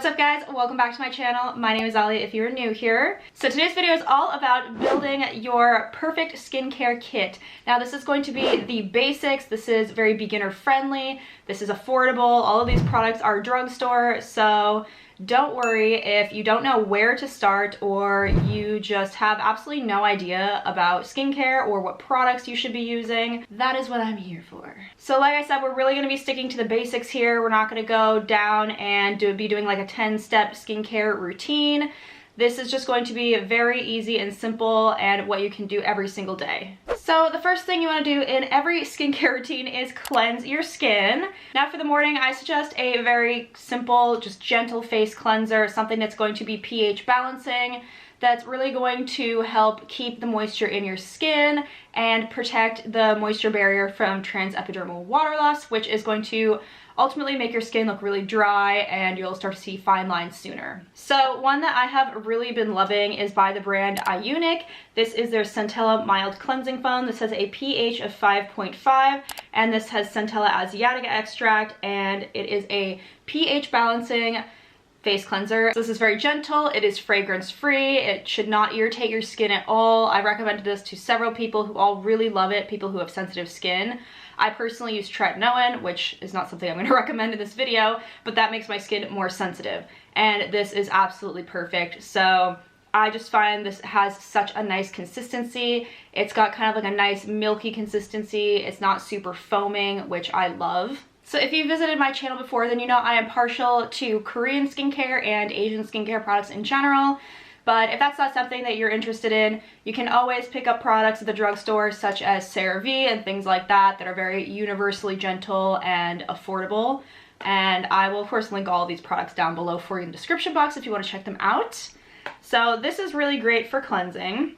What's up guys, welcome back to my channel. My name is Alya if you're new here. So today's video is all about building your perfect skincare kit. Now this is going to be the basics. This is very beginner friendly. This is affordable. All of these products are drugstore, so don't worry if you don't know where to start or you just have absolutely no idea about skincare or what products you should be using. That is what I'm here for. So like I said, we're really going to be sticking to the basics here. We're not going to go down and be doing like a 10-step skincare routine. This is just going to be very easy and simple and what you can do every single day. So the first thing you want to do in every skincare routine is cleanse your skin. Now for the morning, I suggest a very simple, just gentle face cleanser, something that's going to be pH balancing, that's really going to help keep the moisture in your skin and protect the moisture barrier from transepidermal water loss, which is going to ultimately make your skin look really dry and you'll start to see fine lines sooner. So one that I have really been loving is by the brand Ionic. This is their Centella Mild Cleansing Foam. This has a pH of 5.5 and this has Centella Asiatica extract and it is a pH balancing face cleanser. So this is very gentle, it is fragrance free, it should not irritate your skin at all. I recommended this to several people who all really love it, people who have sensitive skin. I personally use tretinoin, which is not something I'm going to recommend in this video, but that makes my skin more sensitive. And this is absolutely perfect. So I just find this has such a nice consistency. It's got kind of like a nice milky consistency. It's not super foaming, which I love. So if you visited my channel before, then you know I am partial to Korean skincare and Asian skincare products in general. But if that's not something that you're interested in, you can always pick up products at the drugstore such as CeraVe and things like that that are very universally gentle and affordable. And I will of course link all of these products down below for you in the description box if you want to check them out. So this is really great for cleansing.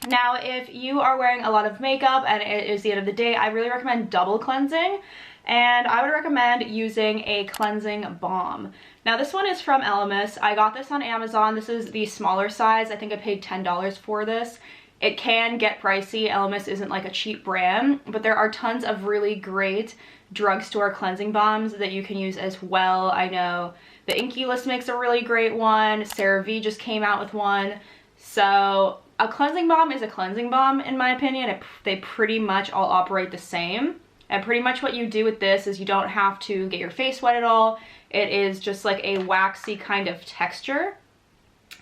Now if you are wearing a lot of makeup and it is the end of the day, I really recommend double cleansing. And I would recommend using a cleansing balm. Now this one is from Elemis. I got this on Amazon. This is the smaller size. I think I paid $10 for this. It can get pricey. Elemis isn't like a cheap brand, but there are tons of really great drugstore cleansing balms that you can use as well. I know the Inkey List makes a really great one. CeraVe just came out with one. So a cleansing balm is a cleansing balm in my opinion. They pretty much all operate the same. And pretty much what you do with this is you don't have to get your face wet at all. It is just like a waxy kind of texture.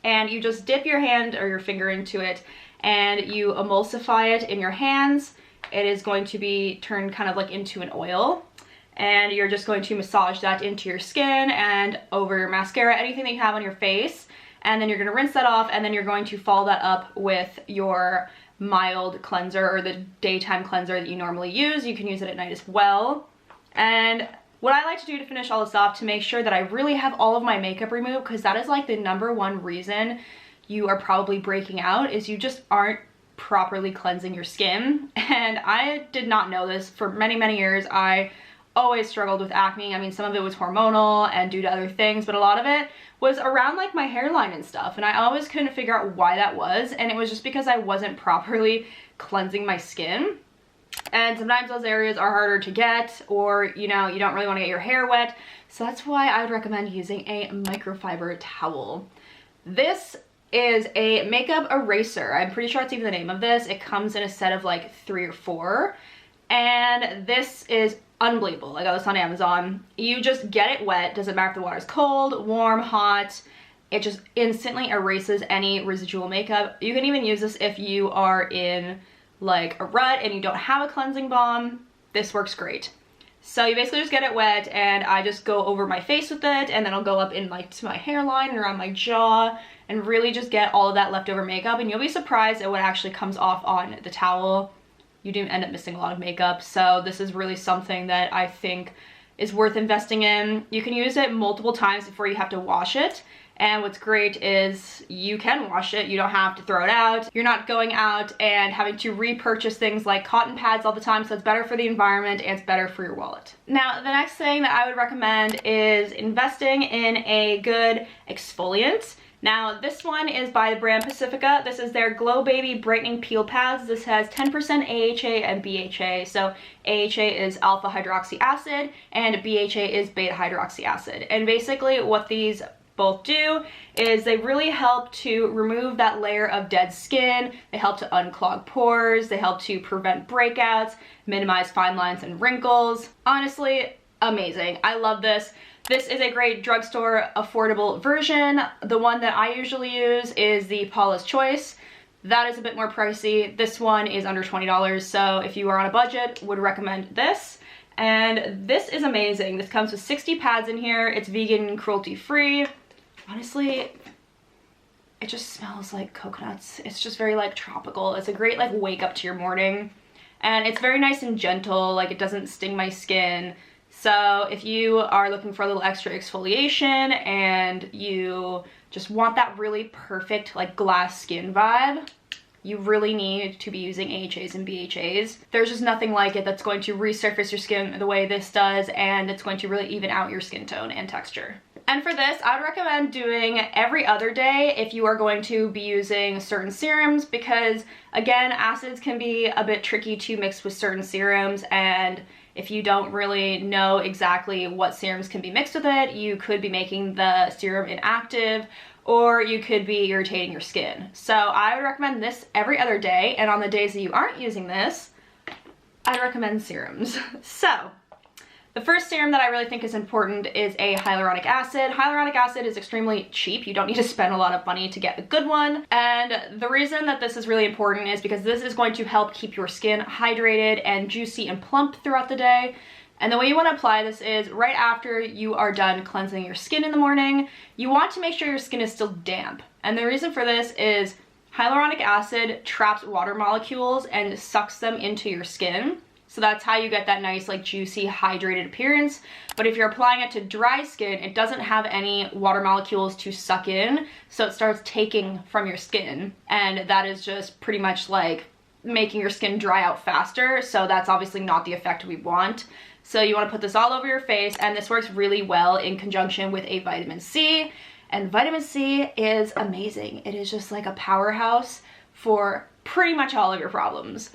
And you just dip your hand or your finger into it and you emulsify it in your hands. It is going to be turned kind of like into an oil. And you're just going to massage that into your skin and over your mascara, anything that you have on your face. And then you're going to rinse that off and then you're going to follow that up with your mild cleanser or the daytime cleanser that you normally use. You can use it at night as well. And what I like to do to finish all this off to make sure that I really have all of my makeup removed, because that is like the #1 reason you are probably breaking out, is you just aren't properly cleansing your skin. And I did not know this for many, many years. I always struggled with acne. I mean, some of it was hormonal and due to other things, but a lot of it was around like my hairline and stuff. And I always couldn't figure out why that was. And it was just because I wasn't properly cleansing my skin. And sometimes those areas are harder to get, or you know, you don't really want to get your hair wet. So that's why I would recommend using a microfiber towel. This is a makeup eraser. I'm pretty sure that's even the name of this. It comes in a set of like 3 or 4. And this is unbelievable. I got this on Amazon. You just get it wet. Doesn't matter if the water's cold, warm, hot. It just instantly erases any residual makeup. You can even use this if you are in like a rut and you don't have a cleansing balm. This works great. So you basically just get it wet and I just go over my face with it, and then I'll go up in like to my hairline and around my jaw and really just get all of that leftover makeup, and you'll be surprised at what actually comes off on the towel. You do end up missing a lot of makeup. So this is really something that I think is worth investing in. You can use it multiple times before you have to wash it. And what's great is you can wash it. You don't have to throw it out. You're not going out and having to repurchase things like cotton pads all the time. So it's better for the environment and it's better for your wallet. Now, the next thing that I would recommend is investing in a good exfoliant. Now this one is by the brand Pacifica. This is their Glow Baby Brightening Peel Pads. This has 10% AHA and BHA. So AHA is alpha hydroxy acid and BHA is beta hydroxy acid. And basically what these both do is they really help to remove that layer of dead skin. They help to unclog pores. They help to prevent breakouts, minimize fine lines and wrinkles. Honestly, amazing. I love this. This is a great drugstore affordable version. The one that I usually use is the Paula's Choice. That is a bit more pricey. This one is under $20, so if you are on a budget, would recommend this. And this is amazing. This comes with 60 pads in here. It's vegan, cruelty-free. Honestly, it just smells like coconuts. It's just very like tropical. It's a great like wake up to your morning. And it's very nice and gentle, like it doesn't sting my skin. So if you are looking for a little extra exfoliation and you just want that really perfect like glass skin vibe, you really need to be using AHAs and BHAs. There's just nothing like it that's going to resurface your skin the way this does, and it's going to really even out your skin tone and texture. And for this, I would recommend doing every other day if you are going to be using certain serums, because again, acids can be a bit tricky to mix with certain serums, and if you don't really know exactly what serums can be mixed with it, you could be making the serum inactive, or you could be irritating your skin. So I would recommend this every other day, and on the days that you aren't using this, I recommend serums. So the first serum that I really think is important is a hyaluronic acid. Hyaluronic acid is extremely cheap. You don't need to spend a lot of money to get a good one. And the reason that this is really important is because this is going to help keep your skin hydrated and juicy and plump throughout the day. And the way you want to apply this is right after you are done cleansing your skin in the morning. You want to make sure your skin is still damp. And the reason for this is hyaluronic acid traps water molecules and sucks them into your skin. So that's how you get that nice, like juicy, hydrated appearance. But if you're applying it to dry skin, it doesn't have any water molecules to suck in. So it starts taking from your skin. And that is just pretty much like making your skin dry out faster. So that's obviously not the effect we want. So you want to put this all over your face, and this works really well in conjunction with a vitamin C. And vitamin C is amazing. It is just like a powerhouse for pretty much all of your problems.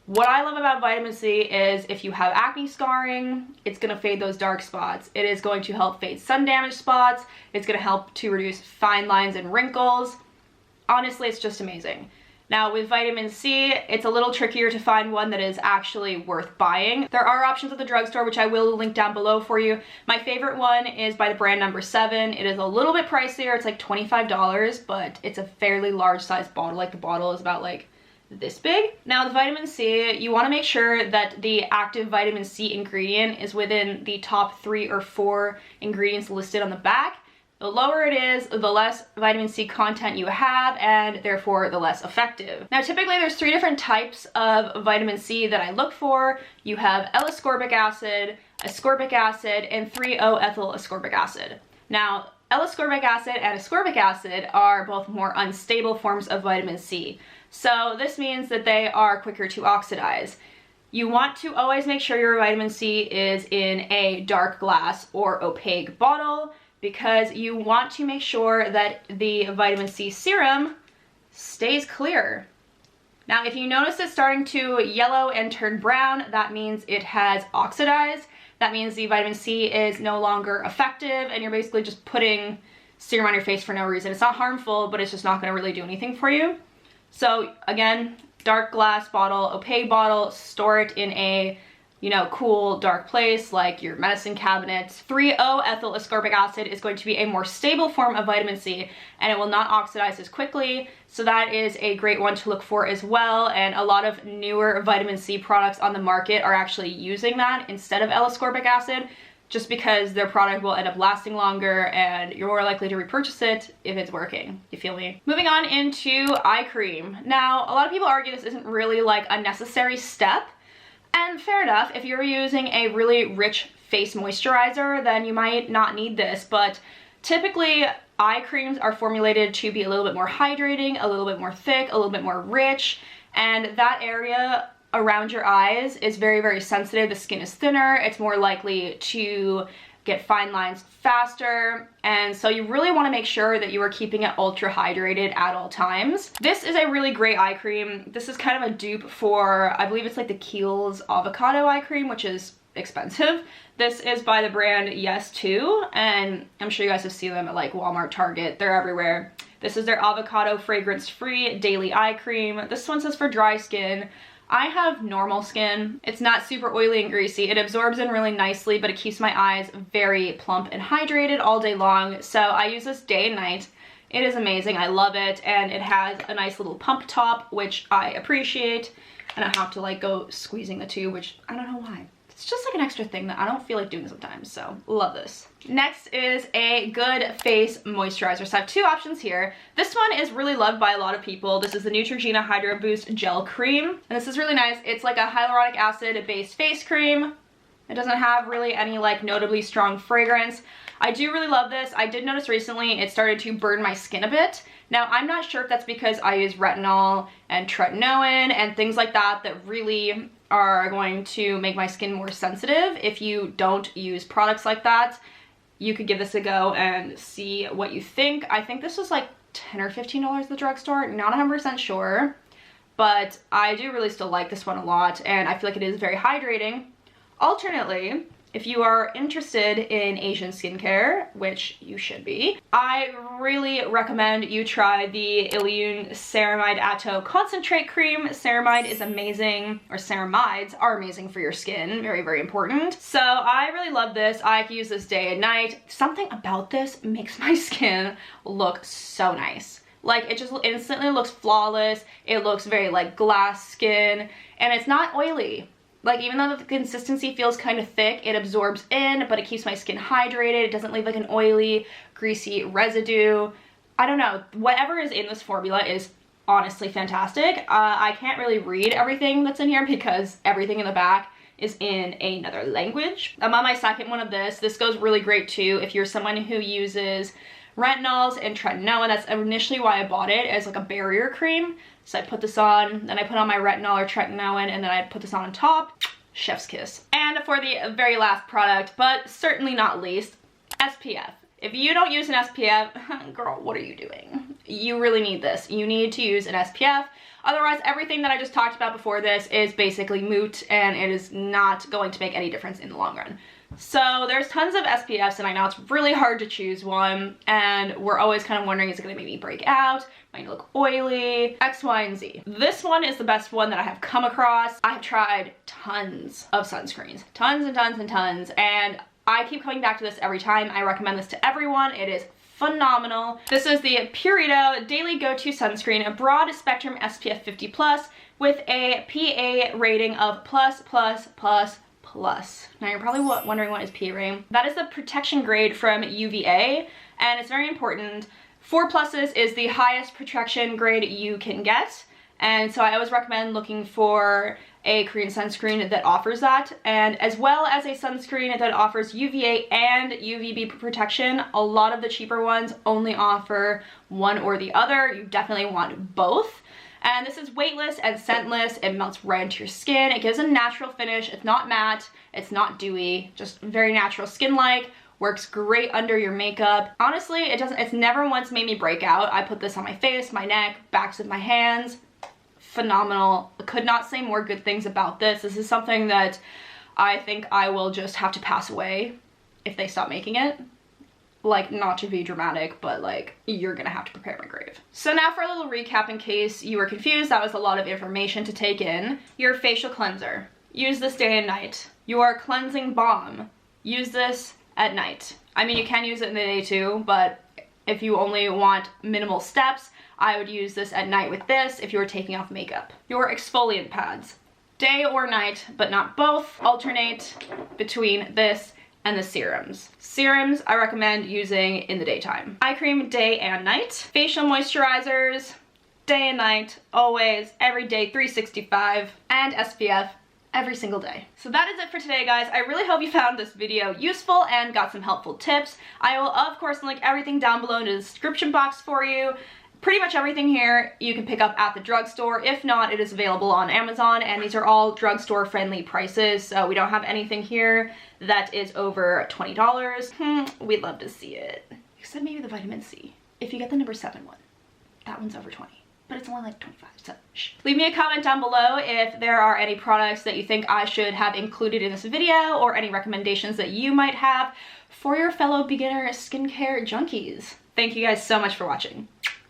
What I love about vitamin C is if you have acne scarring, it's going to fade those dark spots. It is going to help fade sun damage spots. It's going to help to reduce fine lines and wrinkles. Honestly, it's just amazing. Now with vitamin C, it's a little trickier to find one that is actually worth buying. There are options at the drugstore, which I will link down below for you. My favorite one is by the brand No. 7. It is a little bit pricier. It's like $25, but it's a fairly large size bottle. Like the bottle is about like this big. Now the vitamin C, you want to make sure that the active vitamin C ingredient is within the top 3 or 4 ingredients listed on the back. The lower it is, the less vitamin C content you have, and therefore the less effective. Now typically there's 3 different types of vitamin C that I look for. You have L-ascorbic acid, ascorbic acid, and 3-O-ethyl ascorbic acid. Now L-ascorbic acid and ascorbic acid are both more unstable forms of vitamin C. So this means that they are quicker to oxidize. You want to always make sure your vitamin C is in a dark glass or opaque bottle, because you want to make sure that the vitamin C serum stays clear. Now, if you notice it starting to yellow and turn brown, that means it has oxidized. That means the vitamin C is no longer effective, and you're basically just putting serum on your face for no reason. It's not harmful, but it's just not gonna really do anything for you. So again, dark glass bottle, opaque bottle, store it in a cool, dark place like your medicine cabinet. 3-O-ethyl ascorbic acid is going to be a more stable form of vitamin C, and it will not oxidize as quickly. So that is a great one to look for as well. And a lot of newer vitamin C products on the market are actually using that instead of L-ascorbic acid, just because their product will end up lasting longer and you're more likely to repurchase it if it's working. You feel me? Moving on into eye cream. Now, a lot of people argue this isn't really like a necessary step. And fair enough, if you're using a really rich face moisturizer, then you might not need this, but typically eye creams are formulated to be a little bit more hydrating, a little bit more thick, a little bit more rich, and that area around your eyes is very, very sensitive. The skin is thinner, it's more likely to get fine lines faster, and so you really want to make sure that you are keeping it ultra hydrated at all times. This is a really great eye cream. This is kind of a dupe for, I believe it's like the Kiehl's avocado eye cream, which is expensive. This is by the brand Yes To, and I'm sure you guys have seen them at like Walmart, Target, they're everywhere. This is their avocado fragrance-free daily eye cream. This one says for dry skin. I have normal skin. It's not super oily and greasy. It absorbs in really nicely, but it keeps my eyes very plump and hydrated all day long. So I use this day and night. It is amazing. I love it. And it has a nice little pump top, which I appreciate. And I have to like go squeezing the tube, which I don't know why. It's just like an extra thing that I don't feel like doing sometimes, so love this. Next is a good face moisturizer. So I have two options here. This one is really loved by a lot of people. This is the Neutrogena Hydro Boost Gel Cream, and this is really nice. It's like a hyaluronic acid based face cream. It doesn't have really any like notably strong fragrance. I do really love this. I did notice recently it started to burn my skin a bit. Now, I'm not sure if that's because I use retinol and tretinoin and things like that that really are going to make my skin more sensitive. If you don't use products like that, you could give this a go and see what you think. I think this was like $10 or $15 at the drugstore, not 100% sure, but I do really still like this one a lot, and I feel like it is very hydrating. Alternately, if you are interested in Asian skincare, which you should be, I really recommend you try the Ilyun Ceramide Atto Concentrate Cream. Ceramide is amazing, or ceramides are amazing for your skin. Very, very important. So I really love this. I can use this day and night. Something about this makes my skin look so nice. Like, it just instantly looks flawless. It looks very like glass skin, and it's not oily. Like, even though the consistency feels kind of thick, it absorbs in, but it keeps my skin hydrated. It doesn't leave like an oily, greasy residue. I don't know. Whatever is in this formula is honestly fantastic. I can't really read everything that's in here because everything in the back is in another language. I'm on my second one of this. This goes really great too if you're someone who uses retinols and tretinoin. That's initially why I bought it, as like a barrier cream. So I put this on, then I put on my retinol or tretinoin, and then I put this on top. Chef's kiss. And for the very last product, but certainly not least, SPF. If you don't use an SPF, girl, what are you doing? You really need this. You need to use an SPF. Otherwise, everything that I just talked about before this is basically moot, and it is not going to make any difference in the long run. So there's tons of SPFs, and I know it's really hard to choose one, and we're always kind of wondering, is it going to make me break out? Might look oily? X, Y, and Z. This one is the best one that I have come across. I've tried tons of sunscreens. Tons and tons and tons, and I keep coming back to this every time. I recommend this to everyone. It is phenomenal. This is the Purito Daily Go-To Sunscreen, a broad spectrum SPF 50+, with a PA rating of plus. Now you're probably wondering what is PA rating. That is the protection grade from UVA, and it's very important. 4+ is the highest protection grade you can get, and so I always recommend looking for a Korean sunscreen that offers that, and as well as a sunscreen that offers UVA and UVB protection. A lot of the cheaper ones only offer one or the other. You definitely want both. And this is weightless and scentless. It melts right into your skin. It gives a natural finish. It's not matte. It's not dewy. Just very natural skin-like. Works great under your makeup. Honestly, it's never once made me break out. I put this on my face, my neck, backs of my hands. Phenomenal. I could not say more good things about this. This is something that I think I will just have to pass away if they stop making it. Like, not to be dramatic, but like, you're gonna have to prepare my grave. So now for a little recap in case you were confused. That was a lot of information to take in. Your facial cleanser. Use this day and night. Your cleansing balm. Use this at night. I mean, you can use it in the day too, but if you only want minimal steps, I would use this at night with this if you were taking off makeup. Your exfoliant pads. Day or night, but not both. Alternate between this and the serums. Serums I recommend using in the daytime. Eye cream day and night. Facial moisturizers day and night, always, every day, 365. And SPF every single day. So that is it for today, guys. I really hope you found this video useful and got some helpful tips. I will of course link everything down below in the description box for you. Pretty much everything here you can pick up at the drugstore. If not, it is available on Amazon, and these are all drugstore friendly prices, so we don't have anything here that is over $20. We'd love to see it. Except maybe the vitamin C. If you get the number 7 one, that one's over 20. but it's only like 25, so shh. Leave me a comment down below if there are any products that you think I should have included in this video, or any recommendations that you might have for your fellow beginner skincare junkies. Thank you guys so much for watching.